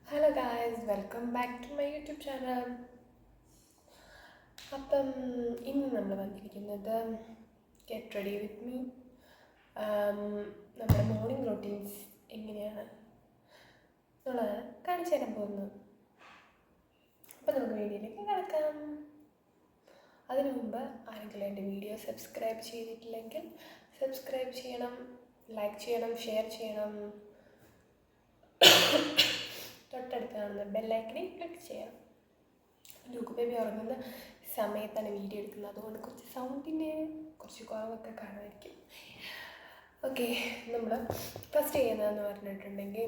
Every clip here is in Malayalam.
Hello guys, welcome back to my YouTube channel. അപ്പം ഇന്ന് നമ്മൾ വന്നിരിക്കുന്നത് ഗെറ്റ് റെഡി വിത്ത് മീ, നമ്മുടെ മോർണിംഗ് റൂട്ടീൻസ് എങ്ങനെയാണ് എന്നുള്ളതാണ് കാണിച്ചു തരാൻ പോകുന്നത്. അപ്പം നമുക്ക് വീഡിയോയിലേക്ക് കിടക്കാം. അതിനു മുമ്പ് ആരെങ്കിലും എൻ്റെ വീഡിയോ സബ്സ്ക്രൈബ് ചെയ്തിട്ടില്ലെങ്കിൽ സബ്സ്ക്രൈബ് ചെയ്യണം, ലൈക്ക് ചെയ്യണം, ഷെയർ ചെയ്യണം. തൊട്ടടുത്ത് കാണുന്ന ബെല്ലൈക്കണിൽ ക്ലിക്ക് ചെയ്യണം. ലൂക്ക് ബേബി ഉറങ്ങുന്ന സമയത്താണ് വീഡിയോ എടുക്കുന്നത്, അതുകൊണ്ട് കുറച്ച് സൗണ്ടിന് കുറച്ച് കുറവൊക്കെ കാണുമായിരിക്കും. ഓക്കെ, നമ്മൾ ഫസ്റ്റ് ചെയ്യുന്നതെന്ന് പറഞ്ഞിട്ടുണ്ടെങ്കിൽ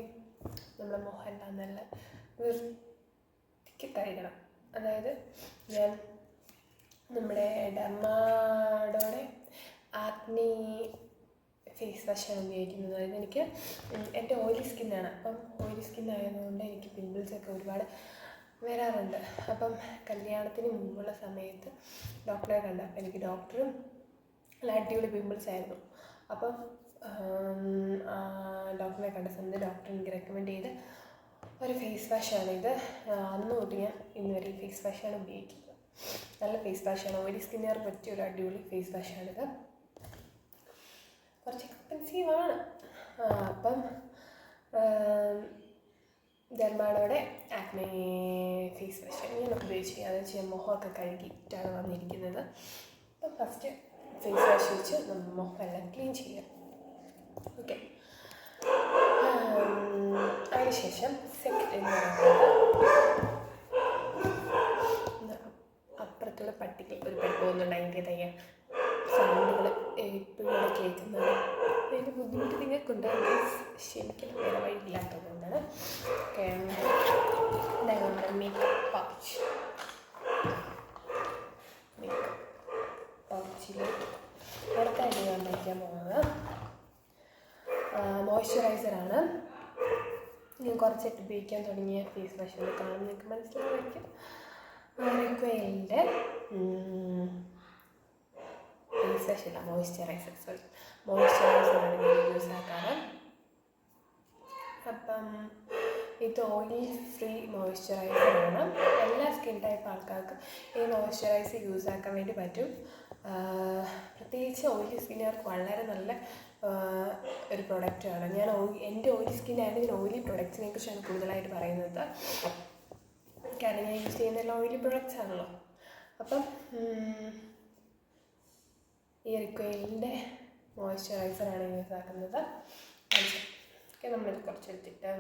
നമ്മുടെ മുഖമെല്ലാം നല്ല വൃത്തിക്ക് കഴുകണം. അതായത് ഞാൻ നമ്മുടെ ഡെർമാഡോടെ ആക്നി ഫേസ് വാഷാണ് ഉപയോഗിക്കുന്നത്. അതായത് എനിക്ക് എൻ്റെ ഓയിലി സ്കിന്നാണ്. അപ്പം ഓയിലി സ്കിൻ ആയതുകൊണ്ട് എനിക്ക് പിമ്പിൾസൊക്കെ ഒരുപാട് വരാറുണ്ട്. അപ്പം കല്യാണത്തിന് മുമ്പുള്ള സമയത്ത് ഡോക്ടറെ കണ്ട, അപ്പം എനിക്ക് ഡോക്ടറും നല്ല അടിപൊളി പിമ്പിൾസ് ആയിരുന്നു. അപ്പം ഡോക്ടറെ കണ്ട സമയത്ത് ഡോക്ടർ എനിക്ക് റെക്കമെൻഡ് ചെയ്ത് ഒരു ഫേസ് വാഷാണിത്. അന്ന് തൊട്ട് ഞാൻ ഇന്ന് വരെ ഈ ഫേസ് വാഷാണ് ഉപയോഗിക്കുന്നത്. നല്ല ഫേസ് വാഷാണ്, ഓയിലി സ്കിന്നുകാർക്ക് പറ്റിയ ഒരു അടിപൊളി ഫേസ് വാഷാണിത്. കുറച്ച് എക്സ്പെൻസീവാണ്. അപ്പം ഡെർമാഡോടെ ആക്നെ ഫേസ് വാഷ് ഞാൻ ഉപയോഗിച്ച് അത് വെച്ച് ഞാൻ മുഖമൊക്കെ കഴുകിയിട്ടാണ് വന്നിരിക്കുന്നത്. അപ്പം ഫസ്റ്റ് ഫേസ് വാഷ് വെച്ച് നമ്മൾ മുഖമെല്ലാം ക്ലീൻ ചെയ്യാം. ഓക്കെ, അതിനുശേഷം സെക്കൻഡ് എന്ന് പറയുന്നത് അപ്പുറത്തുള്ള പട്ടിക്ക് ഒരു പട്ടി പോകുന്നുണ്ട്. അതിൻ്റേതായ സൗണ്ടുകൾ എപ്പോഴും കേൾക്കുന്നത്. അതിൻ്റെ ബുദ്ധിമുട്ട് നിങ്ങൾക്കുണ്ടാകുന്ന ക്ഷമിക്കണം, വേറെ വഴിയില്ലാത്തതുകൊണ്ടാണ്. നമ്മുടെ മേക്കപ്പ് പൗച്ചിൽ അടുത്തായിട്ട് ഞാൻ വയ്ക്കാൻ പോകുന്നത് മോയ്സ്ചറൈസറാണ്. ഞാൻ കുറച്ചായിട്ട് ഉപയോഗിക്കാൻ തുടങ്ങിയ ഫേസ് വാഷ് കാണുമ്പോൾ നിങ്ങൾക്ക് മനസ്സിലാവുമായിരിക്കും. റിക്വയലിൻ്റെ ഫേസ് വാഷ് അല്ല, മോയ്സ്ചറൈസറാണ് ഞാൻ യൂസ് ആക്കാറ്. അപ്പം ഇത് ഓയിൽ ഫ്രീ മോയ്സ്ചറൈസറാണ്. എല്ലാ സ്കിൻ ടൈപ്പ് ആൾക്കാർക്ക് ഈ മോയ്സ്ചറൈസർ യൂസ് ആക്കാൻ വേണ്ടി പറ്റും. പ്രത്യേകിച്ച് ഓയിലി സ്കിന്നുകാർക്ക് വളരെ നല്ല ഒരു പ്രൊഡക്റ്റാണ്. എൻ്റെ ഓയിലി സ്കിന്നായിട്ട് ഞാൻ ഓയിലി പ്രൊഡക്ട്സിനെ കുറിച്ചാണ് കൂടുതലായിട്ട് പറയുന്നത്. കാരണം ഞാൻ യൂസ് ചെയ്യുന്നതെല്ലാം ഓയിലി പ്രൊഡക്ട്സ് ആണല്ലോ. അപ്പം ഈ റിക്വയലിൻ്റെ മോയ്സ്ചറൈസറാണ് യൂസ് ആക്കുന്നത്. ഓക്കെ, നമ്മളിത് കുറച്ചെടുത്തിട്ട്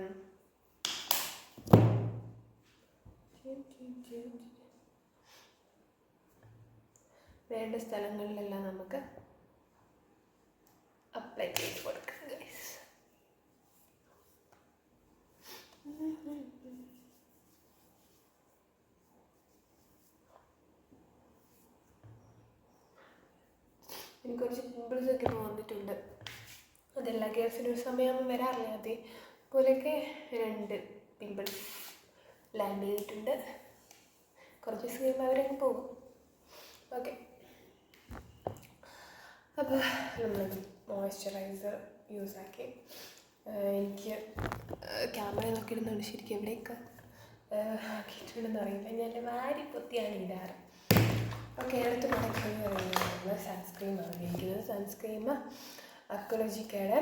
വേണ്ട സ്ഥലങ്ങളിലെല്ലാം നമുക്ക് അപ്ലൈ ചെയ്ത് കൊടുക്കാം ഗൈസ്. എനിക്ക് കുറച്ച് പിമ്പിൾസൊക്കെ ഇപ്പോൾ വന്നിട്ടുണ്ട്. അതെല്ലാ ഗേൾസിനും ഒരു സമയമാകുമ്പോൾ വരാറില്ല. അതേപോലെയൊക്കെ 2 പിമ്പിൾസ് ലാൻഡ് ചെയ്തിട്ടുണ്ട്. കുറച്ച് ദിവസം കഴിയുമ്പോൾ അവരങ്ങ് പോകും. ഓക്കെ, അപ്പോൾ നമ്മൾ മോയ്സ്ചറൈസർ യൂസാക്കി എനിക്ക് ക്യാമറ നോക്കിയിടുന്നുണ്ട്. ശരിക്കും എവിടെയൊക്കെ ആക്കിയിട്ടുണ്ടെന്ന് അറിയില്ല. ഞാൻ വാരി പൊത്തിയാണ് ഇടാറ്. ഓക്കെ, അടുത്ത പ്രൊഡക്റ്റ് എന്ന് പറയുന്നത് സൺസ്ക്രീമാണ് ഉപയോഗിക്കുന്നത്. സൺസ്ക്രീം അക്വലോജിക്കയുടെ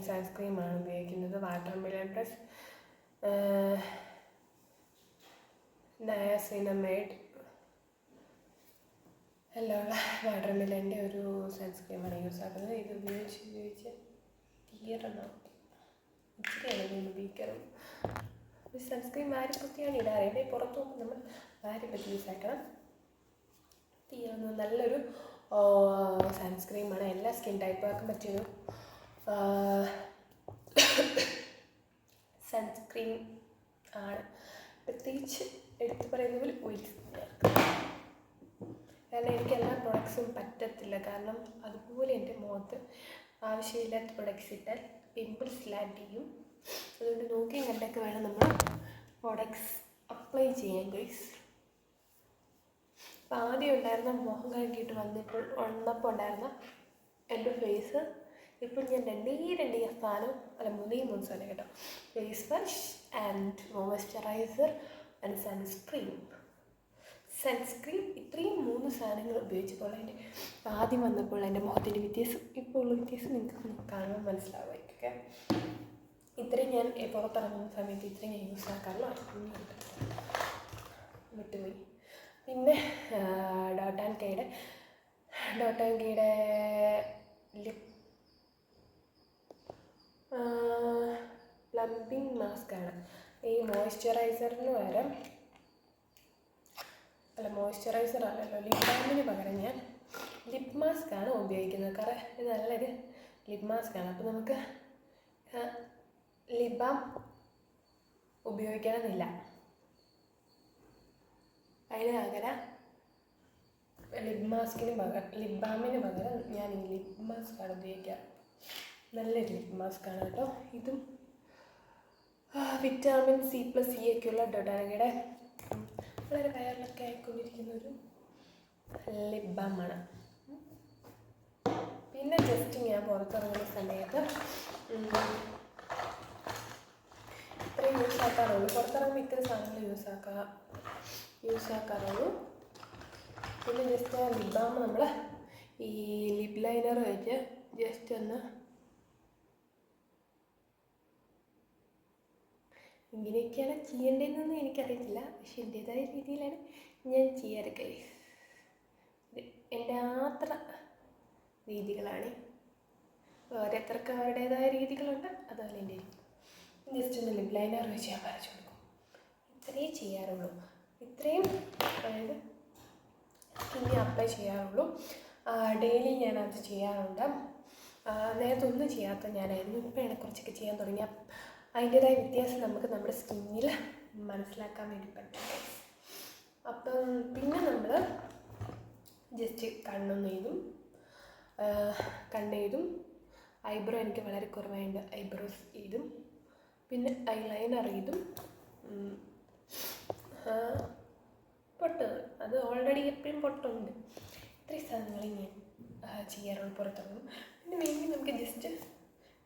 സൺസ്ക്രീമാണ് ഉപയോഗിക്കുന്നത്. വാട്ടർമെലൺ പ്ലസ് നയാസിനമൈഡ് എല്ലാം വാട്ടർമെലൻ്റെ ഒരു സൺസ്ക്രീമാണ് യൂസ് ആക്കുന്നത്. ഇത് ഉപയോഗിച്ച് തീരണം, ഇച്ചിരിയാണ് ഞാൻ ഉപയോഗിക്കാറുള്ളൂ. സൺസ്ക്രീൻ വാരിപ്പത്തിയാണ് ഇടാറ്. ഇവിടെ പുറത്ത് നോക്കുമ്പോൾ നമ്മൾ വാരിപ്പത്തി യൂസ് ആക്കണം. തീർന്നു. നല്ലൊരു സൺസ്ക്രീമാണ്. എല്ലാ സ്കിൻ ടൈപ്പുകാർക്കും പറ്റിയൊരു സൺസ്ക്രീൻ ആണ്. പ്രത്യേകിച്ച് എടുത്തു പറയുന്ന പോലെ ഓയിലി സ്കിന്നുകാർക്ക്. കാരണം എനിക്ക് എല്ലാ പ്രൊഡക്ട്സും പറ്റത്തില്ല. കാരണം അതുപോലെ എൻ്റെ മുഖത്ത് ആവശ്യമില്ലാത്ത പ്രൊഡക്ട്സ് ഇട്ടാൽ പിമ്പിൾസ് ലാൻഡ് ചെയ്യും. അതുകൊണ്ട് നോക്കിയും കണ്ടൊക്കെ വേണം നമ്മൾ പ്രൊഡക്ട്സ് അപ്ലൈ ചെയ്യാൻ ഗൈസ്. അപ്പോൾ ആദ്യം ഉണ്ടായിരുന്ന മുഖം കഴുകിയിട്ട് വന്നപ്പോൾ ഉണ്ടായിരുന്ന എൻ്റെ ഫേസ് ഇപ്പോൾ ഞാൻ രണ്ടേ സാധനം അല്ല മൂന്ന് സാധനം കേട്ടോ. Face wash and moisturiser and sunscreen ഇത്രയും 3 സാധനങ്ങൾ ഉപയോഗിച്ചപ്പോൾ എൻ്റെ ആദ്യം വന്നപ്പോൾ എൻ്റെ മുഖത്തിൻ്റെ വ്യത്യാസം ഇപ്പോൾ ഉള്ള വ്യത്യാസം നിങ്ങൾക്ക് കാണുമ്പോൾ മനസ്സിലാവുമായിരിക്കും. ഓക്കെ, ഇത്രയും ഞാൻ പുറത്തിറങ്ങുന്ന സമയത്ത് ഇത്രയും ഞാൻ യൂസ് ആക്കാറില്ല, വിട്ടുപോയി. പിന്നെ ഡോട്ട് ആൻഡ് കെയുടെ ലിപ് പ്ലംബിംഗ് മാസ്കാണ്. ഈ മോയ്സ്ചറൈസറിന് പകരം മോയ്സ്ചറൈസർ അല്ലല്ലോ, ലിപ് ബാമിന് പകരം ഞാൻ ലിപ് മാസ്കാണ് ഉപയോഗിക്കുന്നത്. കാരണം ഇത് നല്ലൊരു ലിപ് മാസ്കാണ്. അപ്പോൾ നമുക്ക് ലിപ് ബാം ഉപയോഗിക്കണമെന്നില്ല. അതിന് പകരം ലിപ് ബാമിന് പകരം ഞാൻ ഈ ലിപ് മാസ്കാണ് ഉപയോഗിക്കുക. നല്ലൊരു ലിപ് മാസ്കാണ് കേട്ടോ. ഇതും വിറ്റാമിൻ C+E ഒക്കെയുള്ള ഡൊട്ടാനയുടെ വളരെ വയറിലൊക്കെ ആയിക്കൊണ്ടിരിക്കുന്ന ഒരു ലിപ് ബാമാണ്. പിന്നെ ജസ്റ്റ് ഞാൻ പുറത്തിറങ്ങുന്ന സമയത്ത് ഇത്രയും യൂസ് ആക്കാറുള്ളൂ. പുറത്തിറങ്ങുമ്പോൾ ഇത്ര സാധനങ്ങൾ യൂസ് ആക്കാറുള്ളൂ. പിന്നെ ജസ്റ്റ് ലിപ് ബാം നമ്മൾ ഈ ലിപ് ലൈനർ വെച്ച് ജസ്റ്റ് ഒന്ന് ഇങ്ങനെയൊക്കെയാണ് ചെയ്യേണ്ടതെന്നൊന്നും എനിക്കറിയത്തില്ല, പക്ഷെ എൻ്റേതായ രീതിയിലാണ് ഞാൻ ചെയ്യാറ്. ഗൈസ്, എൻ്റെ അത്ര രീതികളാണ്. ഓരോരുത്തർക്ക് അവരുടേതായ രീതികളുണ്ട്, അതുപോലെ എൻ്റെ ജസ്റ്റ് ഒന്ന് ലിപ് ലൈനർ വെച്ച് ഞാൻ വരച്ചു കൊടുക്കും. ഇത്രയേ ചെയ്യാറുള്ളൂ. ഇത്രയും അതായത് സ്കിന്നിൽ അപ്ലൈ ചെയ്യാറുള്ളൂ. ഡെയിലി ഞാനത് ചെയ്യാറുണ്ട്. നേരത്തെ ഒന്നും ചെയ്യാത്ത ഞാനായിരുന്നു. ഇപ്പോഴാണ് കുറച്ചൊക്കെ ചെയ്യാൻ തുടങ്ങി. അതിൻ്റേതായ വ്യത്യാസം നമുക്ക് നമ്മുടെ സ്കിന്നിൽ മനസ്സിലാക്കാൻ വേണ്ടി പറ്റും. അപ്പം പിന്നെ നമ്മൾ ജസ്റ്റ് കണ്ണെഴുതും. ഐബ്രോ എനിക്ക് വളരെ കുറവായതുകൊണ്ട് ഐബ്രോസ് എഴുതും. പിന്നെ ഐലൈനർ എഴുതും. പൊട്ട് അത് ഓൾറെഡി എപ്പോഴും പൊട്ടുണ്ട്. ഇത്രയും സാധനങ്ങൾ ഞാൻ ചെയ്യാറുള്ളൂ പുറത്തിറങ്ങും. പിന്നെ വേണമെങ്കിൽ നമുക്ക് ജസ്റ്റ്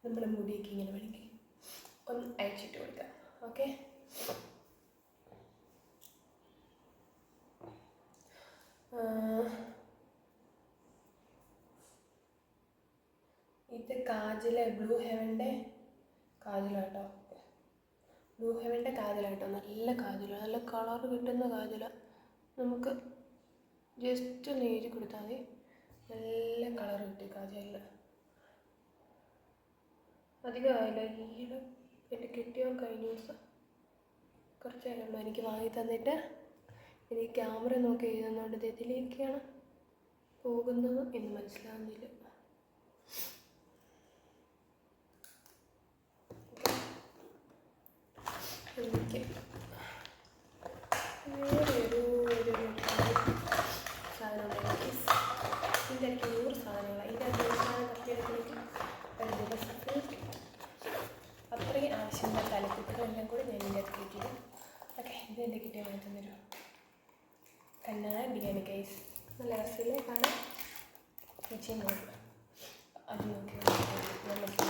നമ്മുടെ മുടിയൊക്കെ ഇങ്ങനെ വേണമെങ്കിൽ ഒന്ന് അയച്ചിട്ട് കൊടുക്കാം. ഓക്കെ, ഇത് കാജല് ബ്ലൂ ഹെവൻ്റെ കാജലാട്ടോ. നല്ല കാജലാണ്, നല്ല കളർ കിട്ടുന്ന കാജലാണ്. നമുക്ക് ജസ്റ്റ് ഒന്ന് എഴുതി കൊടുത്താൽ മതി, നല്ല കളർ കിട്ടി കാജലിൽ. അധികമായില്ല. ഈയിടെ എൻ്റെ കിട്ടിയോ കഴിഞ്ഞ ദിവസം കുറച്ചായിട്ടുള്ളൂ എനിക്ക് വാങ്ങി തന്നിട്ട്. എനിക്ക് ക്യാമറ നോക്കി എഴുതുന്നതുകൊണ്ട് ഇതിലേക്കാണ് പോകുന്നത് എന്ന് മനസ്സിലാകുന്നില്ല. എനിക്ക് വേറൊരു സാധനം ഇതിൻ്റെ അടുത്ത് 100 സാധനങ്ങളാണ്. ഇതിൻ്റെ അടുത്ത് 100 സാധനം തപ്പിയെടുക്കണമെങ്കിൽ ഒരു ദിവസത്തിൽ അത്രയും ആവശ്യമുള്ള തലക്കുട്ടികളെല്ലാം കൂടി ഞാൻ ഇതിൻ്റെ അടുത്ത് കിട്ടിയത്. ഓക്കെ, ഇത് എൻ്റെ കിട്ടിയ മാറ്റുന്നൊരു കണ്ണാടിയാണ് ഗൈസ്. നല്ല രസമില്ലേ കാണാൻ? കിച്ചൻ നോക്കുക, അത് നോക്കി നമുക്ക്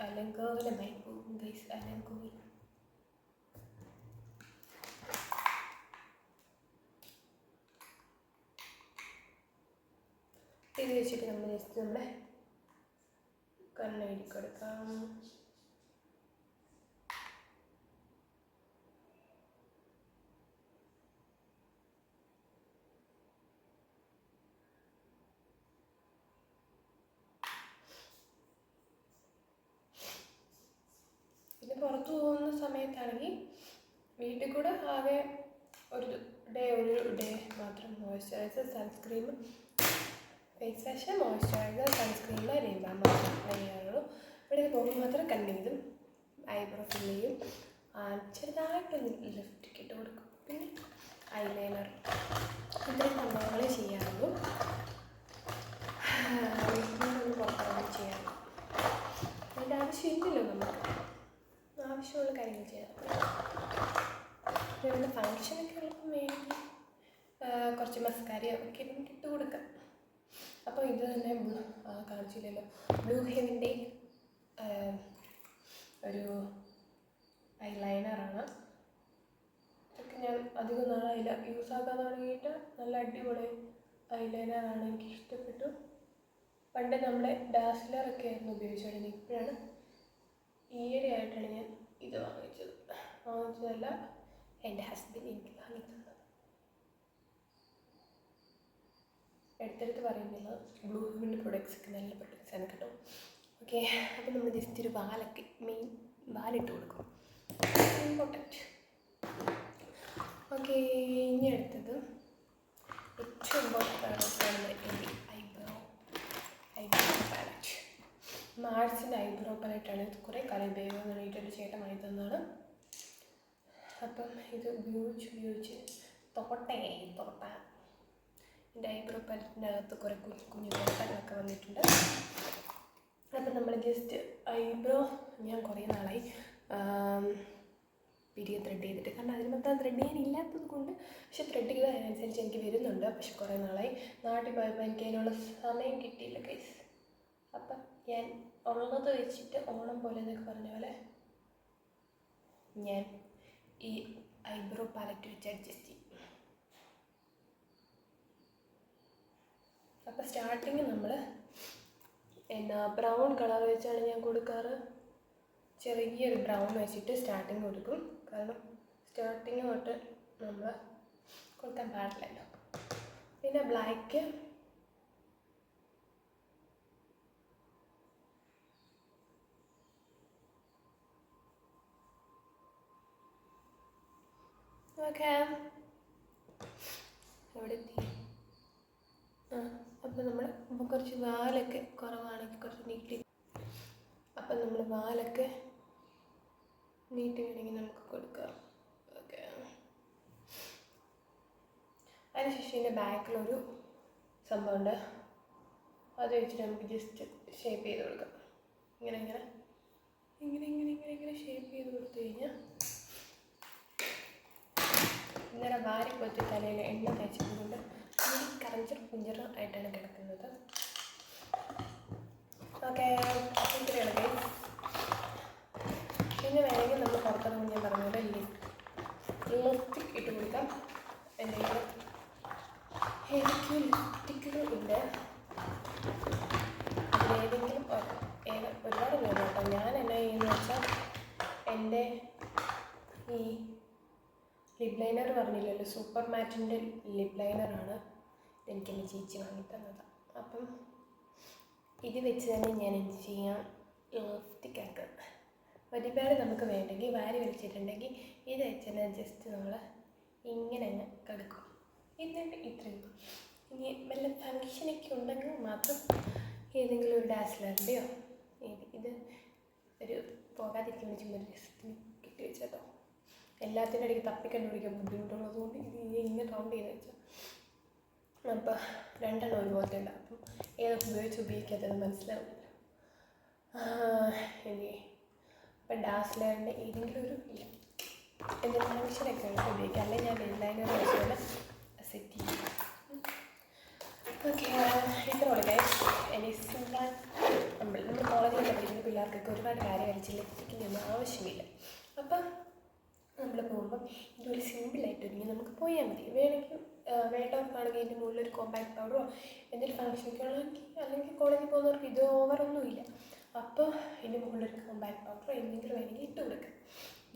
അലങ്കോലമായി പോകും ഗൈസ്. അലങ്കോലം ഇത് വെച്ചിട്ട് നമ്മൾ ജസ്റ്റ് നമ്മുടെ കണ്ണെഴുതി കൊടുക്കാം. പിന്നെ പുറത്തു പോകുന്ന സമയത്താണെങ്കിൽ വീട്ടിൽ കൂടെ ആകെ ഒരു ഡേ മാത്രം moisturiser, sunscreen, face wash, moisturiser, sunscreen, lip balm മാത്രം അപ്ലൈ ചെയ്യാറുള്ളൂ. ഇവിടെ പോകുമ്പോൾ മാത്രം കണ്ണെഴുതും, ഐബ്രോ ഫിൽ ചെയ്യും, ചെറുതായിട്ടൊന്ന് ലിഫ്റ്റ് ഇട്ട് കൊടുക്കും. പിന്നെ ഐലൈനർ, ഇത്രയും സംഭവങ്ങളെ ചെയ്യാറുള്ളൂ. വീട്ടിലൊന്നും പുറത്തിറങ്ങി ചെയ്യാറുള്ളൂ. അതിൻ്റെ ആവശ്യമില്ലല്ലോ, നമുക്ക് ആവശ്യമുള്ള കാര്യങ്ങൾ ചെയ്യാം. പിന്നെ ഫങ്ഷനൊക്കെ ഉള്ളപ്പോൾ വേണ്ടി കുറച്ച് മസ്കാരയോ ഒക്കെ നമുക്ക് ഇട്ട് കൊടുക്കാം. അപ്പോൾ ഇത് തന്നെ കാണിച്ചില്ലല്ലോ, ബ്ലൂ ഹെവൻ്റെ ഒരു ഐലൈനറാണ്. ഇതൊക്കെ ഞാൻ അധികം നാളായില്ല യൂസ് ആക്കാൻ തുടങ്ങിയിട്ട്. നല്ല അടിപൊളി ഐലൈനറാണ്, എനിക്ക് ഇഷ്ടപ്പെട്ടു. പണ്ട് നമ്മുടെ ഡാസ്ലറൊക്കെ ആയിരുന്നു ഉപയോഗിച്ചുകൊണ്ടിരുന്നത്. ഇപ്പോഴാണ് ഈയിടെയായിട്ടാണ് ഞാൻ ഇത് വാങ്ങിച്ചതല്ല, എൻ്റെ ഹസ്ബൻഡ് എനിക്ക് വാങ്ങി തന്നത്. എടുത്തെടുത്ത് പറയുന്നില്ല, ബ്ലൂ ഹെവൻ്റെ പ്രൊഡക്ട്സൊക്കെ നല്ല പ്രൊഡക്ട്സാണ് കേട്ടോ. ഓക്കെ, അപ്പോൾ നമ്മൾ ജസ്റ്റ് ഒരു വാലൊക്കെ വാലിട്ട് കൊടുക്കും, ഇമ്പോർട്ടൻറ്റ്. ഓക്കെ, ഇനി അടുത്തത് ഏറ്റവും ഇമ്പോർട്ടൻ്റ് ആണ് എൻ്റെ ഐബ്രോ പാലറ്റ്. മാർസിൻ്റെ ഐബ്രോ പാലറ്റാണ്. ഇത് കുറേ കാലം ഉപയോഗിക്കാൻ വേണ്ടിയിട്ടൊരു ചേട്ടൻ വാങ്ങി തന്നതാണ്. അപ്പം ഇത് ഉപയോഗിച്ച് തോട്ടാൻ എൻ്റെ ഐബ്രോ പാലറ്റിൻ്റെ അകത്ത് കുറേ കുഞ്ഞു തോട്ടങ്ങളൊക്കെ വന്നിട്ടുണ്ട്. അപ്പം നമ്മൾ ജസ്റ്റ് ഐബ്രോ ഞാൻ കുറേ നാളായി പിരിയെ ത്രെഡ് ചെയ്തിട്ട്, കാരണം അതിന് മൊത്തം ത്രെഡ് ചെയ്യാനില്ലാത്തത് കൊണ്ട്. പക്ഷെ ത്രെഡ് ചെയ്ത് അതിനനുസരിച്ച് എനിക്ക് വരുന്നുണ്ട്. പക്ഷെ കുറേ നാളായി നാട്ടിൽ പോയപ്പോൾ എനിക്ക് അതിനുള്ള സമയം കിട്ടിയില്ല ഗൈസ്. അപ്പം ഞാൻ ഉള്ളത് വെച്ചിട്ട് ഓണം പോലെ എന്നൊക്കെ പറഞ്ഞ പോലെ ഞാൻ ഈ ഐബ്രോ പാലറ്റ് വെച്ച് അഡ്ജസ്റ്റ് ചെയ്യും. അപ്പോൾ സ്റ്റാർട്ടിങ് നമ്മൾ ബ്രൗൺ കളർ വെച്ചാണ് ഞാൻ കൊടുക്കാറ്. ചെറിയൊരു ബ്രൗൺ വെച്ചിട്ട് സ്റ്റാർട്ടിങ് കൊടുക്കും, കാരണം സ്റ്റാർട്ടിങ് തൊട്ട് നമ്മൾ കൊടുക്കാൻ പാടില്ലല്ലോ. പിന്നെ ബ്ലാക്ക്, ഓക്കെ എവിടെ എത്തി? അപ്പം നമ്മൾ കുറച്ച് വാലൊക്കെ കുറവാണെങ്കിൽ കുറച്ച് നീട്ടി, അപ്പം നമ്മൾ വാലൊക്കെ നീട്ടി വേണമെങ്കിൽ നമുക്ക് കൊടുക്കാം. ഓക്കെ, അതിനുശേഷം ഇതിൻ്റെ ബാക്കിലൊരു സംഭവമുണ്ട്, അത് വെച്ചിട്ട് നമുക്ക് ജസ്റ്റ് ഷേപ്പ് ചെയ്ത് കൊടുക്കാം. ഇങ്ങനെ ഇങ്ങനെ ഇങ്ങനെ ഇങ്ങനെ ഇങ്ങനെ ഇങ്ങനെ ഷേപ്പ് ചെയ്ത് കൊടുത്തു കഴിഞ്ഞാൽ ഇന്നലെ വാരിപ്പോലത്തെ തലയിൽ എണ്ണ തേച്ചതുകൊണ്ട് കറഞ്ചർ പുഞ്ചർ ആയിട്ടാണ് കിടക്കുന്നത്. ഓക്കെ, ഇത്രയാണ് ഗൈസ്. പിന്നെ വേണമെങ്കിൽ നമ്മൾ പുറത്തിറങ്ങുമ്പോൾ ഞാൻ പറഞ്ഞത് ലിപ്സ്റ്റിക് ഇട്ട് കൊടുക്കാം. എന്തെങ്കിലും എനിക്ക് ലിപ്സ്റ്റിക്കുകളുണ്ട്, അതിലേതെങ്കിലും ഒരുപാട് പേര് കേട്ടോ. ഞാൻ എന്നാ ചെയ്യുന്നത് വെച്ചാൽ എൻ്റെ ഈ ലിപ് ലൈനർ പറഞ്ഞില്ലല്ലോ, സൂപ്പർ മാറ്റിൻ്റെ ലിപ് ലൈനറാണ്. എനിക്കെൻ്റെ ചേച്ചി വാങ്ങി തന്നത്. അപ്പം ഇത് വെച്ച് തന്നെ ഞാൻ എന്ത് ചെയ്യാം, ലിപ്സ്റ്റിക്കാക്കാം. ഒരുപാട് നമുക്ക് വേണ്ടെങ്കിൽ വാരി വലിച്ചിട്ടുണ്ടെങ്കിൽ ഇത് വെച്ച് തന്നെ ജസ്റ്റ് നമ്മൾ ഇങ്ങനെ അങ്ങ് കടുക്കും. എന്നിട്ട് ഇത്രയും ഇനി വല്ല ഫങ്ഷനൊക്കെ ഉണ്ടെങ്കിൽ മാത്രം ഏതെങ്കിലും ഒരു ഡാസ്ലറിൻ്റെയോ ഇത് ഒരു പോകാതിരിക്കുന്ന ചുമ്മാ രസത്തിന് കിട്ടി വെച്ചോ. എല്ലാത്തിൻ്റെ ഇടയ്ക്ക് തപ്പിക്കണ്ടുപിടിക്കാൻ ബുദ്ധിമുട്ടുള്ളതുകൊണ്ട് ഇത് ഇങ്ങനെ റൗണ്ട് ചെയ്ത് വെച്ചാൽ അപ്പോൾ രണ്ടെണ്ണം ഒരുപോലത്തെ ഉണ്ട്. അപ്പം ഏതൊക്കെ ഉപയോഗിക്കാത്തത് മനസ്സിലാവില്ല. ഇനി ഇപ്പം ഡാസ്ലറിൻ്റെ ഏതെങ്കിലും ഒരു എന്തെങ്കിലും ഫങ്ഷനൊക്കെ ഉള്ളത് ഉപയോഗിക്കാം, അല്ലെങ്കിൽ ഞാൻ ലൈനർ വെച്ചുകൊണ്ട് സെറ്റ് ചെയ്യും. ഓക്കെ, ഇത്രയുള്ള ഗൈസ്. ഇനി സിമ്പിൾ നമ്മൾ കോളേജിലൊക്കെ പഠിക്കുന്ന പിള്ളേർക്കൊക്കെ ഒരുപാട് കാര്യം വലിച്ചില്ല, ലിപ്സ്റ്റിക്കിൻ്റെ ആവശ്യമില്ല. അപ്പം നമ്മൾ പോകുമ്പം ഇതുപോലെ സിമ്പിളായിട്ട് ഒരുങ്ങി നമുക്ക് പോയാൽ മതി. വേണമെങ്കിൽ വേണ്ടവർക്കാണെങ്കിൽ ഇതിൻ്റെ മുകളിലൊരു കോമ്പാക്ട് പൗഡറോ എന്തെങ്കിലും ഫങ്ഷനൊക്കെ ഉള്ളതെങ്കിൽ, അല്ലെങ്കിൽ കോളേജിൽ പോകുന്നവർക്ക് ഇത് ഓവറൊന്നുമില്ല, അപ്പോൾ ഇതിൻ്റെ മുകളിലൊരു കോമ്പാക്ട് പൗഡറോ എന്തെങ്കിലും വേണമെങ്കിൽ ഇട്ട് കൊടുക്കാം.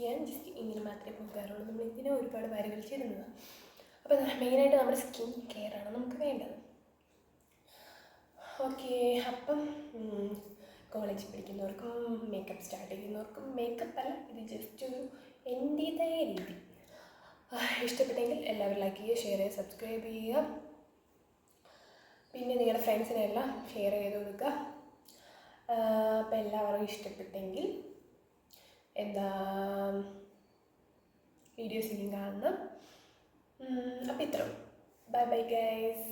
ഞാൻ ജസ്റ്റ് ഇങ്ങനെ മാത്രമേ പോകാറുള്ളൂ. നമ്മൾ ഇതിനെ ഒരുപാട് വാരി വലിച്ചിരുന്നത്. അപ്പോൾ മെയിനായിട്ട് നമ്മുടെ സ്കിൻ കെയർ ആണ് നമുക്ക് വേണ്ടത്. ഓക്കെ, അപ്പം കോളേജിൽ പഠിക്കുന്നവർക്കും മേക്കപ്പ് സ്റ്റാർട്ട് ചെയ്യുന്നവർക്കും മേക്കപ്പ് അല്ല, ഇത് ജസ്റ്റ് ഒരു എൻ്റേതായ രീതി. ഇഷ്ടപ്പെട്ടെങ്കിൽ എല്ലാവരും ലൈക്ക് ചെയ്യുക, ഷെയർ ചെയ്യുക, സബ്സ്ക്രൈബ് ചെയ്യുക. പിന്നെ നിങ്ങളുടെ ഫ്രണ്ട്സിനെല്ലാം ഷെയർ ചെയ്ത് കൊടുക്കുക. അപ്പോൾ എല്ലാവർക്കും ഇഷ്ടപ്പെട്ടെങ്കിൽ വീഡിയോസ് ഇനിയും കാണണം. അപ്പോൾ ഇത്രയും. Bye bye guys.